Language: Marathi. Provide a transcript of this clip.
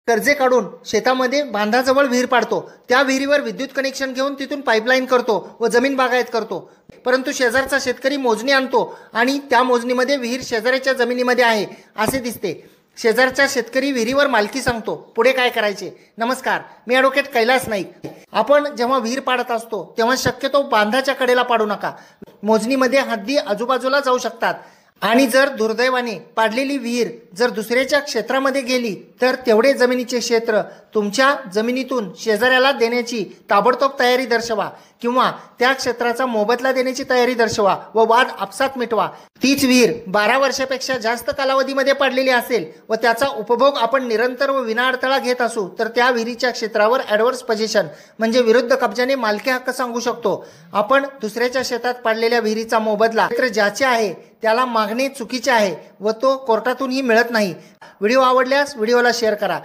कर्जे काढून शेतामध्ये बांधाजवळ विहीर पाडतो, त्या विहिरीवर विद्युत कनेक्शन घेऊन तिथून पाईपलाईन करतो व जमीन बागायत करतो। परंतु शेजारचा शेतकरी मोजणी आणतो आणि त्या मोजणीमध्ये विहीर शेजाऱ्याच्या जमिनीमध्ये आहे असे दिसते। शेजारचा शेतकरी विहिरीवर मालकी सांगतो। पुढे काय करायचे? नमस्कार, मी ॲडव्होकेट कैलास नाईक। आपण जेव्हा विहीर पाडत असतो तेव्हा शक्यतो बांधाच्या कडेला पाडू नका। मोजणीमध्ये हद्दी आजूबाजूला जाऊ शकतात आणि जर दुर्दैवाने पाडलेली विहीर जर दुसऱ्याच्या क्षेत्रामध्ये गेली तर तेवढे जमिनीचे क्षेत्र तुमच्या जमिनीतून शेजाऱ्याला देण्याची ताबडतोब तयारी दर्शवा किंवा त्या क्षेत्राचा मोबदला देण्याची तयारी दर्शवा व वाद आपसात मिटवा। तीच विहीर 12 वर्षापेक्षा जास्त कालावधीमध्ये पडलेली असेल व त्याचा उपभोग आपण निरंतर व विनाअडथळा घेत असू तर त्या विहिरीच्या क्षेत्रावर ॲडव्हर्स पोझिशन म्हणजे विरुद्ध कब्जाने मालकी हक्क सांगू शकतो। आपण दुसऱ्याच्या शेतात पडलेल्या विहिरीचा मोबदला ज्याचे आहे त्याला मागणे चुकीचे आहे व तो कोर्टातूनही मिळत नाही। व्हिडिओ आवडल्यास व्हिडिओला शेअर करा।